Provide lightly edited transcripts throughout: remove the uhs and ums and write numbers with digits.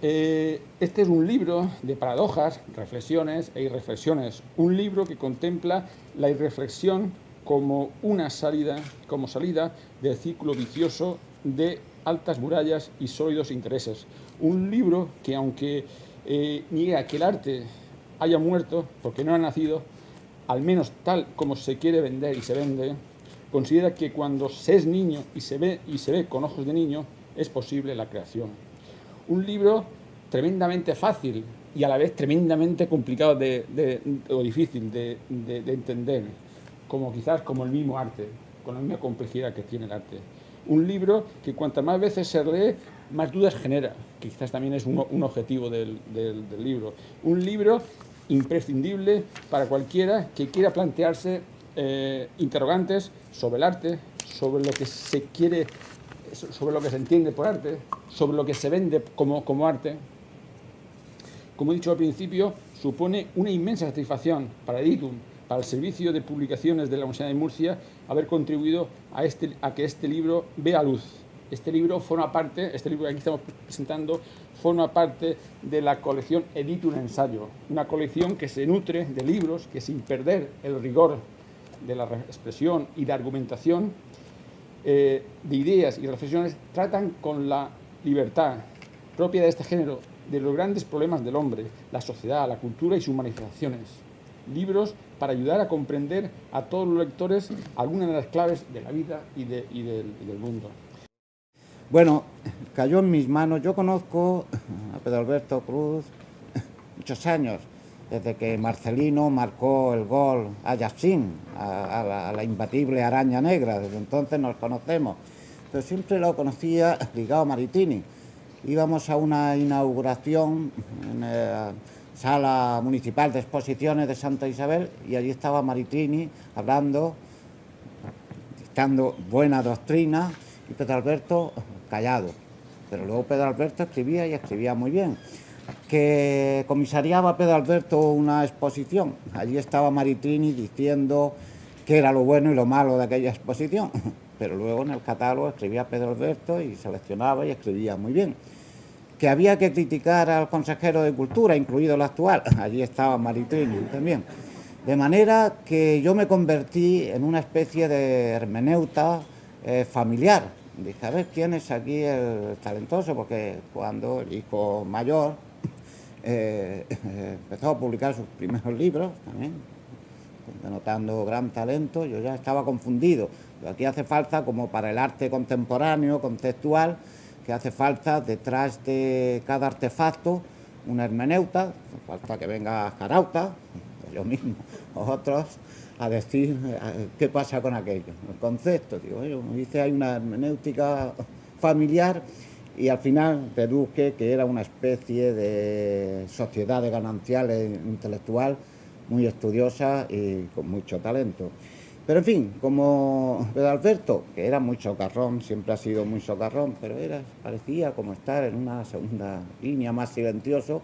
Este es un libro de paradojas, reflexiones e irreflexiones. Un libro que contempla la irreflexión como una salida, como salida del círculo vicioso de altas murallas y sólidos intereses. Un libro que, aunque niega que el arte haya muerto porque no ha nacido, al menos tal como se quiere vender y se vende, considera que cuando se es niño y se ve con ojos de niño, es posible la creación. Un libro tremendamente fácil y a la vez tremendamente complicado o difícil de entender, como quizás como el mismo arte, con la misma complejidad que tiene el arte. Un libro que cuantas más veces se lee, más dudas genera, que quizás también es un objetivo del libro. Un libro imprescindible para cualquiera que quiera plantearse interrogantes sobre el arte, sobre lo que se quiere, sobre lo que se entiende por arte, sobre lo que se vende como arte. Como he dicho al principio, supone una inmensa satisfacción para Editum, para el servicio de publicaciones de la Universidad de Murcia, haber contribuido a que este libro vea luz. Este libro que aquí estamos presentando, forma parte de la colección Editum Ensayo, una colección que se nutre de libros que, sin perder el rigor de la expresión y de argumentación, de ideas y reflexiones, tratan con la libertad propia de este género de los grandes problemas del hombre, la sociedad, la cultura y sus manifestaciones. Libros para ayudar a comprender a todos los lectores algunas de las claves de la vida y del mundo. Bueno, cayó en mis manos. Yo conozco a Pedro Alberto Cruz muchos años, desde que Marcelino marcó el gol a Yassin, a la imbatible araña negra. Desde entonces nos conocemos, pero siempre lo conocía ligado a Maritini. Íbamos a una inauguración en la Sala Municipal de Exposiciones de Santa Isabel y allí estaba Maritini hablando, dictando buena doctrina, y Pedro Alberto callado. Pero luego Pedro Alberto escribía y escribía muy bien. Que comisariaba Pedro Alberto una exposición. Allí estaba Maritini diciendo qué era lo bueno y lo malo de aquella exposición. Pero luego en el catálogo escribía Pedro Alberto y seleccionaba y escribía muy bien. Que había que criticar al consejero de Cultura, incluido el actual. Allí estaba Maritini también. De manera que yo me convertí en una especie de hermeneuta familiar. Dije, a ver, ¿quién es aquí el talentoso? Porque cuando el hijo mayor empezó a publicar sus primeros libros, también, denotando gran talento, yo ya estaba confundido. Pero aquí hace falta, como para el arte contemporáneo, conceptual, que hace falta detrás de cada artefacto una hermeneuta, hace falta que venga Jarauta, yo mismo, o otros, a decir qué pasa con aquello, el concepto. Digo, yo dice, hay una hermenéutica familiar, y al final deduje que era una especie de sociedad de gananciales intelectual muy estudiosa y con mucho talento. Pero en fin, como Pedro Alberto, que era muy socarrón, siempre ha sido muy socarrón, pero parecía como estar en una segunda línea, más silencioso,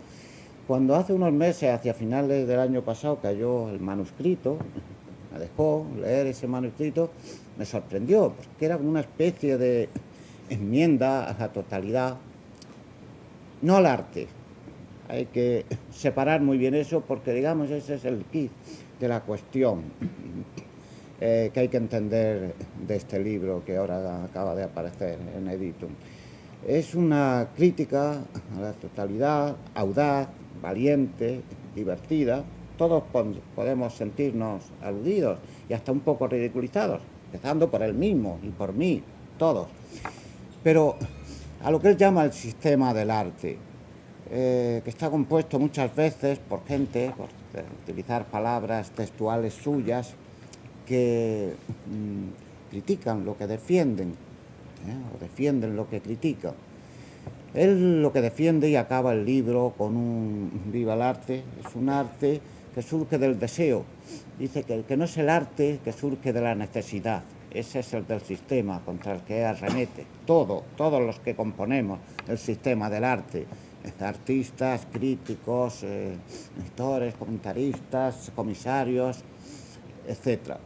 cuando hace unos meses, hacia finales del año pasado, cayó el manuscrito, me dejó leer ese manuscrito, me sorprendió, porque era una especie de enmienda a la totalidad, no al arte. Hay que separar muy bien eso, porque digamos ese es el kit de la cuestión que hay que entender de este libro que ahora acaba de aparecer en Editum. Es una crítica a la totalidad, audaz, valiente, divertida. Todos podemos sentirnos aludidos y hasta un poco ridiculizados, empezando por él mismo y por mí, todos. Pero a lo que él llama el sistema del arte, que está compuesto muchas veces por gente, por utilizar palabras textuales suyas, que critican lo que defienden, o defienden lo que critican. Él lo que defiende, y acaba el libro con un viva el arte, es un arte que surge del deseo. Dice que no es el arte que surge de la necesidad, ese es el del sistema contra el que arremete. Todos los que componemos el sistema del arte, artistas, críticos, editores, comentaristas, comisarios, etc.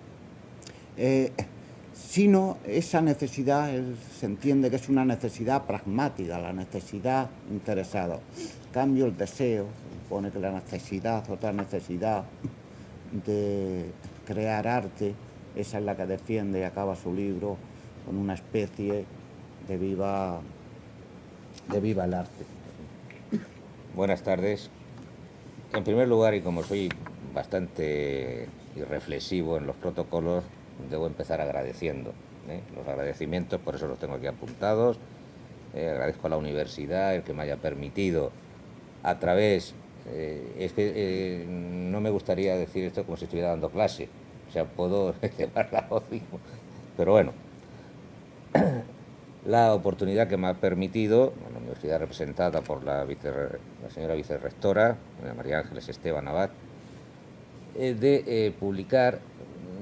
sino esa necesidad, se entiende que es una necesidad pragmática, la necesidad interesada. En cambio, el deseo, supone que la necesidad, otra necesidad de crear arte, esa es la que defiende y acaba su libro con una especie de viva el arte. Buenas tardes. En primer lugar, y como soy bastante irreflexivo en los protocolos, debo empezar agradeciendo. Los agradecimientos, por eso los tengo aquí apuntados. Agradezco a la universidad el que me haya permitido a través... es que no me gustaría decir esto como si estuviera dando clase. O sea, puedo llevar la voz, pero bueno. La oportunidad que me ha permitido, la universidad representada por la señora vicerrectora, María Ángeles Esteban Abad, de publicar,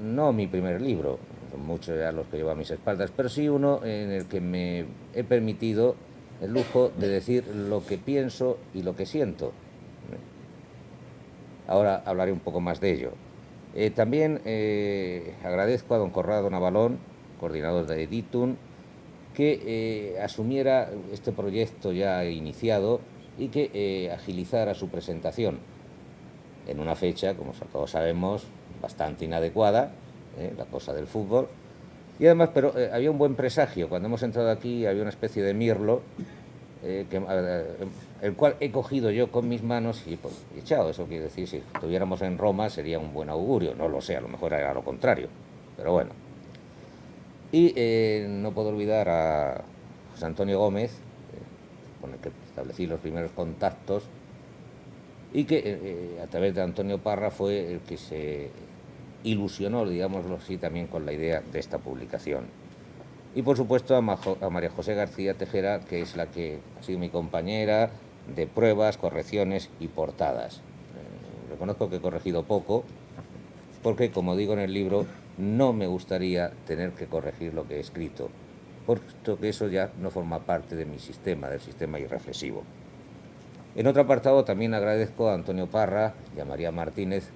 no mi primer libro, son muchos ya los que llevo a mis espaldas, pero sí uno en el que me he permitido el lujo de decir lo que pienso y lo que siento. Ahora hablaré un poco más de ello. También agradezco a don Corrado Navalón, coordinador de Editum, que asumiera este proyecto ya iniciado y que agilizara su presentación en una fecha, como todos sabemos, bastante inadecuada, la cosa del fútbol. Y además, pero había un buen presagio. Cuando hemos entrado aquí había una especie de mirlo, el cual he cogido yo con mis manos y pues, echado. Eso quiere decir, si estuviéramos en Roma sería un buen augurio. No lo sé, a lo mejor era lo contrario, pero bueno. Y no puedo olvidar a José Antonio Gómez, con el que establecí los primeros contactos, y que a través de Antonio Parra fue el que se ilusionó, digámoslo así, también con la idea de esta publicación. Y por supuesto a María José García Tejera, que es la que ha sido mi compañera de pruebas, correcciones y portadas. Reconozco que he corregido poco, porque, como digo en el libro, no me gustaría tener que corregir lo que he escrito, puesto que eso ya no forma parte de mi sistema, del sistema irreflexivo. En otro apartado también agradezco a Antonio Parra y a María Martínez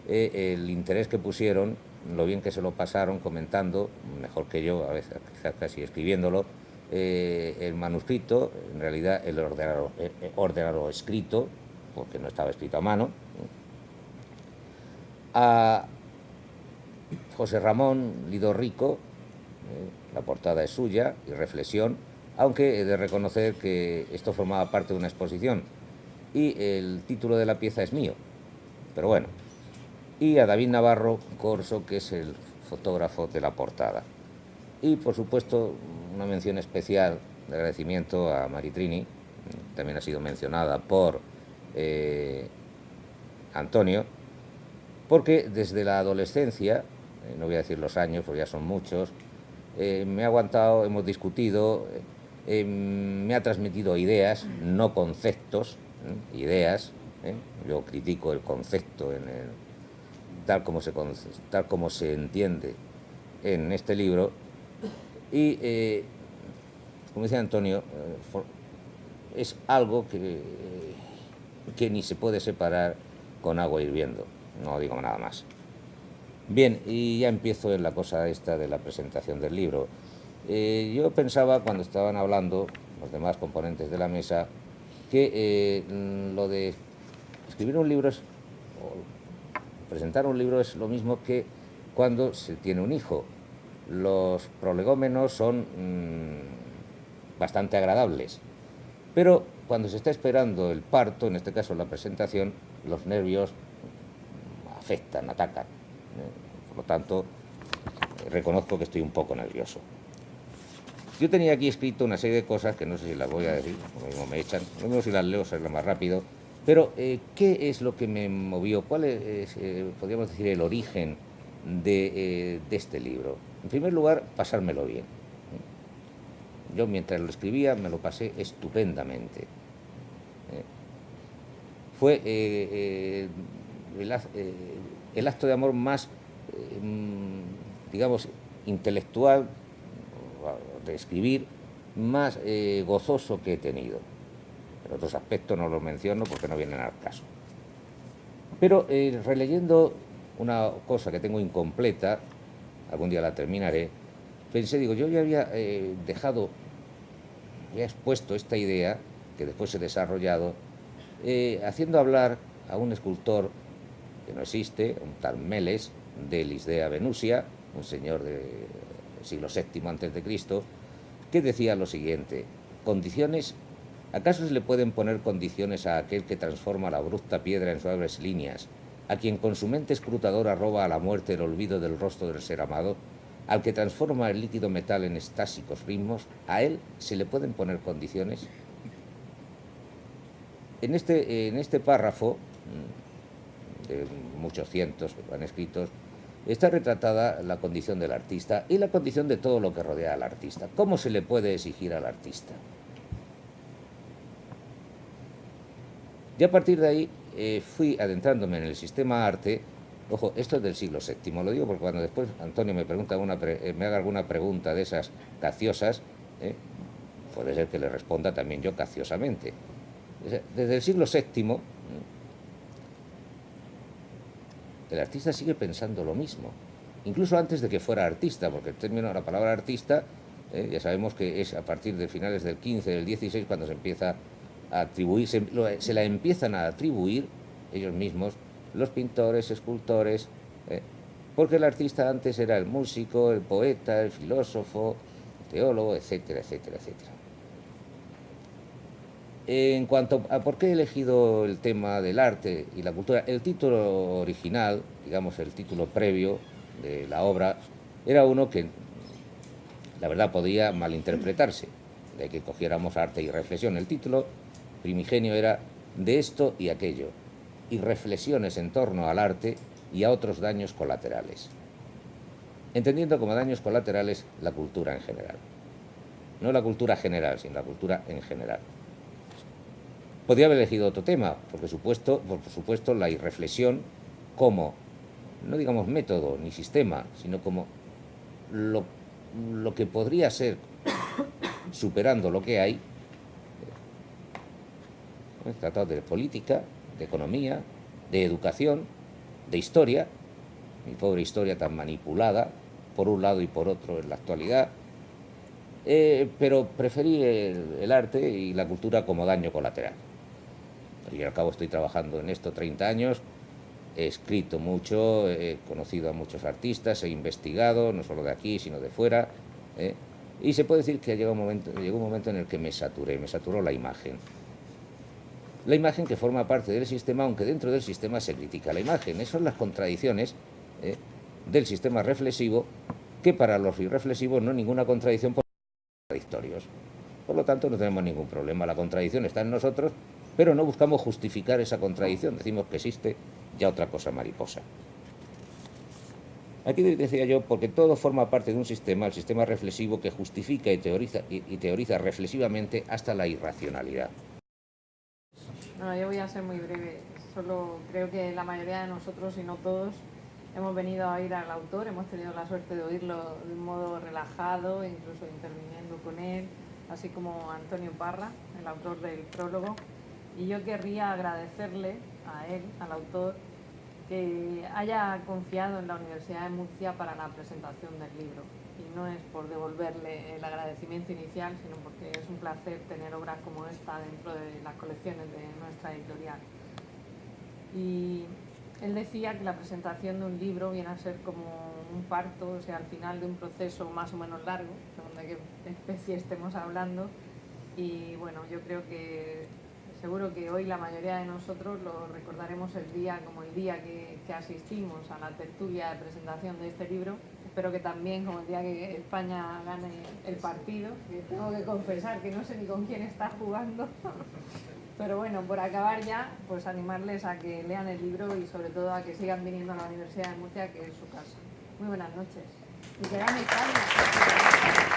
el interés que pusieron, lo bien que se lo pasaron comentando, mejor que yo, a veces quizás casi escribiéndolo, el manuscrito, en realidad el ordenado escrito, porque no estaba escrito a mano. A José Ramón Lido Rico, la portada es suya y reflexión, aunque he de reconocer que esto formaba parte de una exposición y el título de la pieza es mío, pero bueno. Y a David Navarro Corso, que es el fotógrafo de la portada. Y por supuesto una mención especial de agradecimiento a Maritrini, también ha sido mencionada por Antonio, porque desde la adolescencia, no voy a decir los años, porque ya son muchos, me ha aguantado, hemos discutido, me ha transmitido ideas, no conceptos, ideas. Yo critico el concepto tal como se entiende en este libro. Y, como dice Antonio, es algo que ni se puede separar con agua hirviendo. No digo nada más. Bien, y ya empiezo en la cosa esta de la presentación del libro. Yo pensaba, cuando estaban hablando los demás componentes de la mesa, que lo de escribir un libro o presentar un libro es lo mismo que cuando se tiene un hijo. Los prolegómenos son bastante agradables, pero cuando se está esperando el parto, en este caso la presentación, los nervios afectan, atacan. Por lo tanto, reconozco que estoy un poco nervioso. Yo tenía aquí escrito una serie de cosas que no sé si las voy a decir, lo mismo me echan, lo mismo si las leo será más rápido, pero ¿qué es lo que me movió? ¿Cuál es, podríamos decir, el origen de este libro? En primer lugar, pasármelo bien. Yo mientras lo escribía me lo pasé estupendamente. Fue el acto de amor más, digamos, intelectual, de escribir, más gozoso que he tenido. En otros aspectos no los menciono porque no vienen al caso. Pero releyendo una cosa que tengo incompleta, algún día la terminaré, pensé, digo, yo ya había dejado, había expuesto esta idea, que después he desarrollado, haciendo hablar a un escultor que no existe, un tal Meles, de Lisdea Venusia, un señor del siglo VII a.C., que decía lo siguiente: condiciones, ¿acaso se le pueden poner condiciones a aquel que transforma la abrupta piedra en suaves líneas, a quien con su mente escrutadora roba a la muerte el olvido del rostro del ser amado, al que transforma el líquido metal en estásicos ritmos? ¿A él se le pueden poner condiciones? En este párrafo, de muchos cientos que van escritos, está retratada la condición del artista y la condición de todo lo que rodea al artista. ¿Cómo se le puede exigir al artista? Ya a partir de ahí fui adentrándome en el sistema arte. Ojo, esto es del siglo VII, lo digo porque cuando después Antonio me pregunta me haga alguna pregunta de esas caciosas, puede ser que le responda también yo caciosamente. Desde el siglo VII, el artista sigue pensando lo mismo, incluso antes de que fuera artista, porque el término, la palabra artista, ya sabemos que es a partir de finales del XV, del XVI, cuando se empieza a atribuir, se la empiezan a atribuir ellos mismos, los pintores, escultores, porque el artista antes era el músico, el poeta, el filósofo, el teólogo, etcétera, etcétera, etcétera. En cuanto a por qué he elegido el tema del arte y la cultura, el título original, digamos el título previo de la obra, era uno que la verdad podía malinterpretarse, de que cogiéramos arte y reflexión. El título primigenio era De esto y aquello, y reflexiones en torno al arte y a otros daños colaterales, entendiendo como daños colaterales la cultura en general. No la cultura general, sino la cultura en general. Podría haber elegido otro tema, por supuesto, la irreflexión como, no digamos método ni sistema, sino como lo que podría ser, superando lo que hay. He tratado de política, de economía, de educación, de historia, mi pobre historia tan manipulada, por un lado y por otro en la actualidad, pero preferí el arte y la cultura como daño colateral. Y al cabo estoy trabajando en esto 30 años, he escrito mucho, he conocido a muchos artistas, he investigado, no solo de aquí, sino de fuera, y se puede decir que llegó un momento en el que me saturó la imagen. La imagen que forma parte del sistema, aunque dentro del sistema se critica la imagen. Esas son las contradicciones del sistema reflexivo, que para los irreflexivos no hay ninguna contradicción, por contradictorios. Por lo tanto, no tenemos ningún problema. La contradicción está en nosotros, pero no buscamos justificar esa contradicción. Decimos que existe ya otra cosa mariposa. Aquí decía yo, porque todo forma parte de un sistema, el sistema reflexivo, que justifica y teoriza reflexivamente hasta la irracionalidad. No, yo voy a ser muy breve. Solo creo que la mayoría de nosotros, y no todos, hemos venido a oír al autor, hemos tenido la suerte de oírlo de un modo relajado, incluso interviniendo con él, así como Antonio Parra, el autor del prólogo. Y yo querría agradecerle a él, al autor, que haya confiado en la Universidad de Murcia para la presentación del libro. Y no es por devolverle el agradecimiento inicial, sino porque es un placer tener obras como esta dentro de las colecciones de nuestra editorial. Y él decía que la presentación de un libro viene a ser como un parto, o sea, al final de un proceso más o menos largo, según de qué especie estemos hablando. Y bueno, yo creo que seguro que hoy la mayoría de nosotros lo recordaremos el día como el día que asistimos a la tertulia de presentación de este libro. Espero que también como el día que España gane el partido, que tengo que confesar que no sé ni con quién está jugando. Pero bueno, por acabar ya, pues animarles a que lean el libro y sobre todo a que sigan viniendo a la Universidad de Murcia, que es su casa. Muy buenas noches. Y que gane España.